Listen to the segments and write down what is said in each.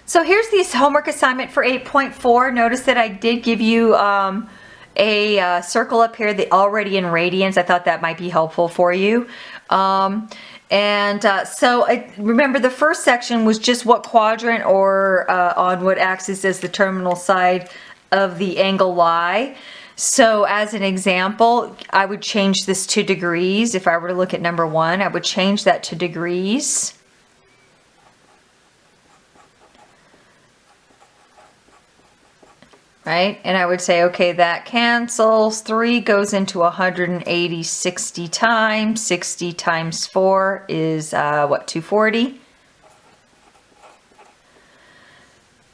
So here's the homework assignment for 8.4. Notice that I did give you a circle up here that already in radians. I thought that might be helpful for you. Remember the first section was just what quadrant or on what axis does the terminal side of the angle lie. So as an example, I would change this to degrees. If I were to look at number 1, I would change that to degrees. Right? And I would say, okay, that cancels. 3 goes into 180 60 times. 60 times 4 is, 240?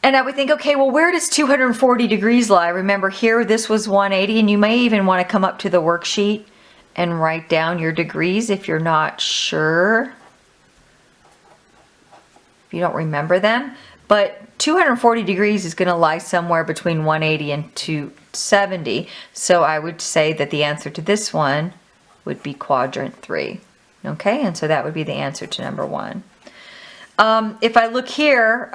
And I would think, okay, well, where does 240 degrees lie? Remember here, this was 180, and you may even want to come up to the worksheet and write down your degrees if you're not sure. If you don't remember them. But 240 degrees is going to lie somewhere between 180 and 270. So I would say that the answer to this one would be quadrant 3. Okay, and so that would be the answer to number 1. If I look here,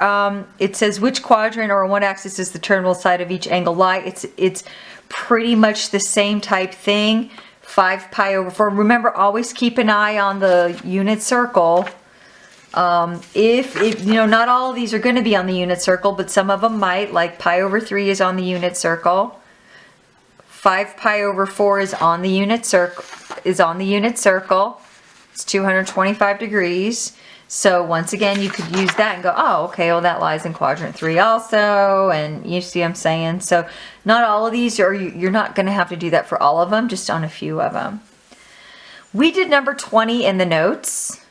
it says which quadrant or on what axis is the terminal side of each angle lie. It's pretty much the same type thing. 5 pi over 4. Remember, always keep an eye on the unit circle. Not all of these are going to be on the unit circle, but some of them might, like pi over 3 is on the unit circle. 5 pi over 4 is on the unit circle. It's 225 degrees. So once again, you could use that and go, oh, okay, well that lies in quadrant 3 also, and you see what I'm saying? So not all of these, you're not going to have to do that for all of them, just on a few of them. We did number 20 in the notes.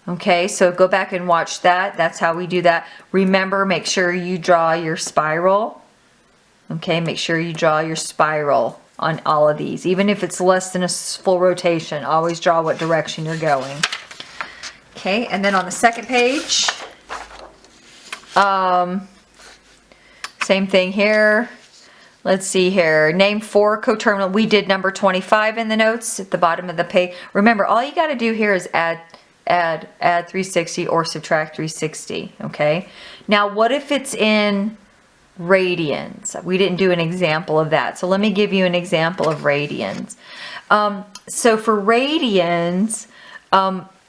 Okay, so go back and watch that. That's how we do that. Remember, make sure you draw your spiral. Okay, make sure you draw your spiral on all of these. Even if it's less than a full rotation, always draw what direction you're going. Okay, and then on the second page, same thing here. Let's see here. Name 4 coterminal. We did number 25 in the notes at the bottom of the page. Remember, all you got to do here is add 360 or subtract 360. Okay. Now, what if it's in radians? We didn't do an example of that. So let me give you an example of radians. So for radians,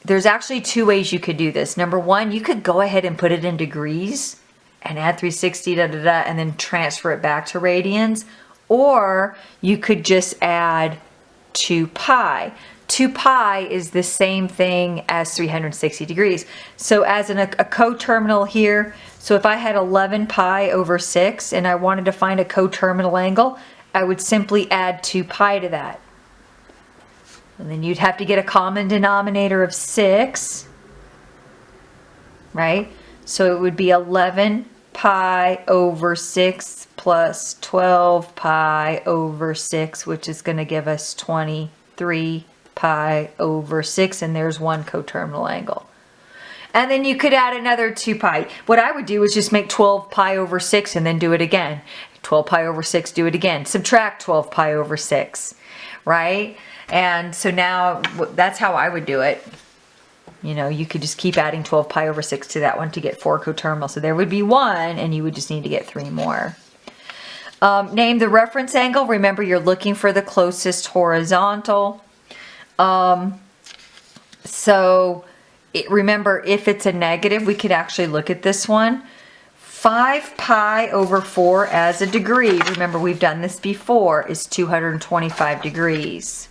there's actually 2 ways you could do this. Number 1, you could go ahead and put it in degrees and add 360, and then transfer it back to radians. Or you could just add 2 pi. 2 pi is the same thing as 360 degrees. So as a coterminal here, so if I had 11 pi over 6 and I wanted to find a coterminal angle, I would simply add 2 pi to that. And then you'd have to get a common denominator of 6, right? So it would be 11 pi over 6 plus 12 pi over 6, which is going to give us 23 pi over 6, and there's one coterminal angle. And then you could add another 2 pi. What I would do is just make 12 pi over 6 and then do it again. 12 pi over 6, do it again. Subtract 12 pi over 6, right? And so now that's how I would do it. You know, you could just keep adding 12 pi over 6 to that one to get 4 coterminals. So there would be 1, and you would just need to get 3 more. Name the reference angle. Remember, you're looking for the closest horizontal. Remember, if it's a negative, we could actually look at this one. 5 pi over 4 as a degree, remember we've done this before, is 225 degrees.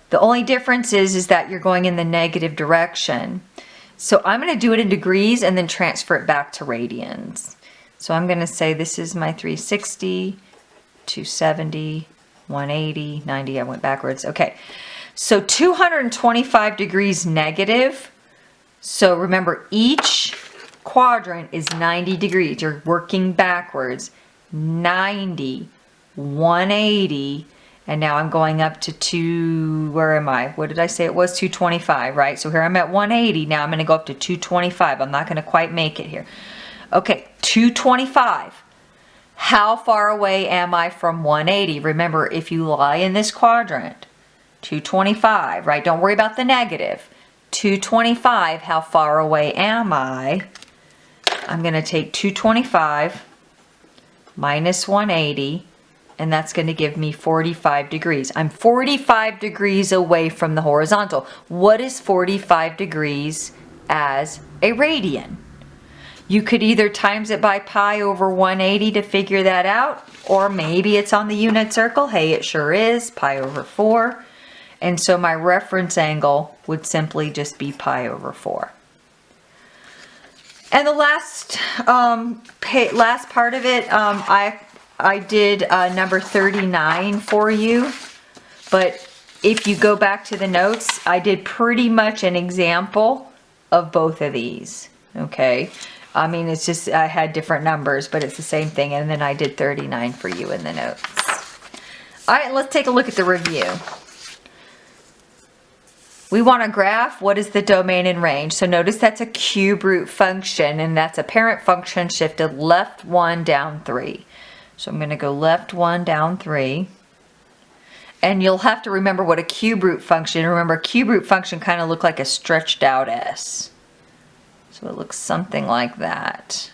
The only difference is that you're going in the negative direction. So I'm going to do it in degrees and then transfer it back to radians. So I'm going to say this is my 360, 270, 180, 90, I went backwards. Okay, so 225 degrees negative. So remember, each quadrant is 90 degrees. You're working backwards. 90, 180, and now I'm going up to where am I? What did I say? It was 225, right? So here I'm at 180. Now I'm going to go up to 225. I'm not going to quite make it here. Okay, 225. How far away am I from 180? Remember, if you lie in this quadrant, 225, right? Don't worry about the negative. 225, how far away am I? I'm going to take 225 minus 180, and that's going to give me 45 degrees. I'm 45 degrees away from the horizontal. What is 45 degrees as a radian? You could either times it by pi over 180 to figure that out, or maybe it's on the unit circle. Hey, it sure is, pi over 4. And so my reference angle would simply just be pi over 4. And the last part of it, I did number 39 for you. But if you go back to the notes, I did pretty much an example of both of these. Okay. I mean, it's just, I had different numbers, but it's the same thing. And then I did 39 for you in the notes. All right, let's take a look at the review. We want to graph what is the domain and range. So notice that's a cube root function, and that's a parent function shifted left 1 down 3. So I'm going to go left 1 down 3. And you'll have to remember what a cube root function, remember a cube root function kind of look like a stretched out S. So it looks something like that.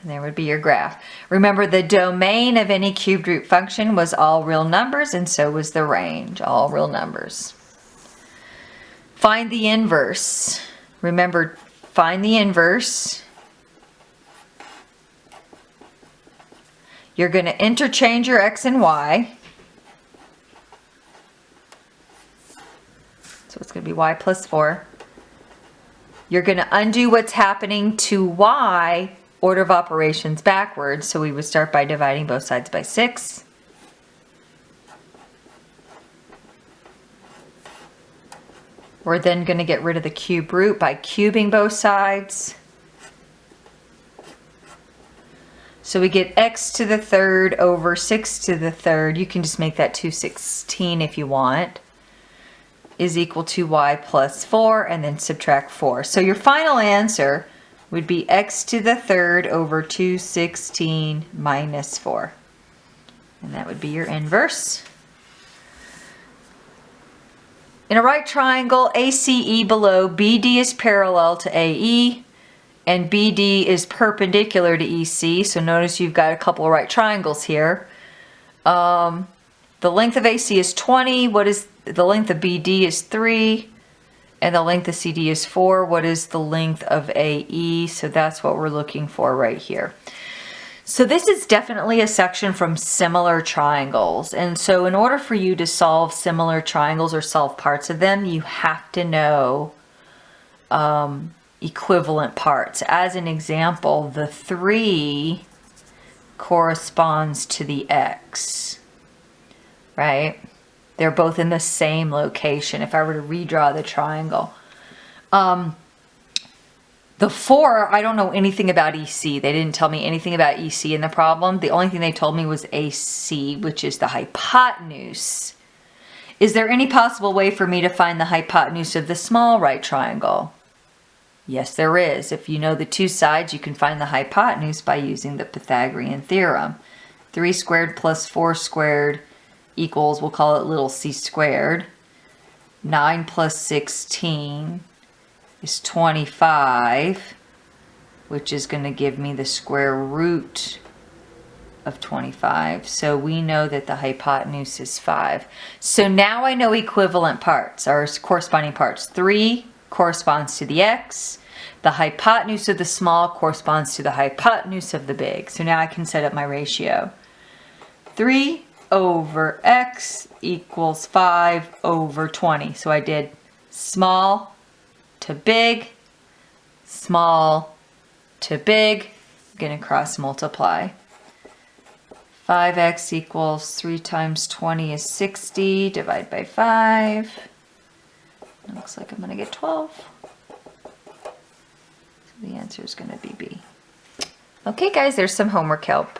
And there would be your graph. Remember, the domain of any cubed root function was all real numbers, and so was the range, all real numbers. Find the inverse. Remember, find the inverse. You're going to interchange your x and y. So it's going to be y plus 4. You're going to undo what's happening to y, order of operations backwards. So we would start by dividing both sides by 6. We're then going to get rid of the cube root by cubing both sides. So we get x to the third over 6 to the third. You can just make that 216 if you want. Is equal to y plus 4, and then subtract 4. So your final answer would be x to the third over 216 minus 4. And that would be your inverse. In a right triangle, ACE below, BD is parallel to AE, and BD is perpendicular to EC. So notice you've got a couple of right triangles here. The length of AC is 20. What is the length of BD is 3. And the length of CD is 4. What is the length of AE? So that's what we're looking for right here. So this is definitely a section from similar triangles. And so in order for you to solve similar triangles or solve parts of them, you have to know equivalent parts. As an example, the 3 corresponds to the X, right? They're both in the same location if I were to redraw the triangle. The 4, I don't know anything about EC. They didn't tell me anything about EC in the problem. The only thing they told me was AC, which is the hypotenuse. Is there any possible way for me to find the hypotenuse of the small right triangle? Yes, there is. If you know the two sides, you can find the hypotenuse by using the Pythagorean theorem. 3 squared plus 4 squared equals, we'll call it little c squared. 9 plus 16 is 25, which is going to give me the square root of 25. So we know that the hypotenuse is 5. So now I know equivalent parts, or corresponding parts. 3 corresponds to the X. The hypotenuse of the small corresponds to the hypotenuse of the big. So now I can set up my ratio. 3 over X equals 5 over 20. So I did small to big, small to big. I'm going to cross multiply. 5x equals 3 times 20 is 60. Divide by 5. It looks like I'm going to get 12. So the answer is going to be B. Okay guys, there's some homework help.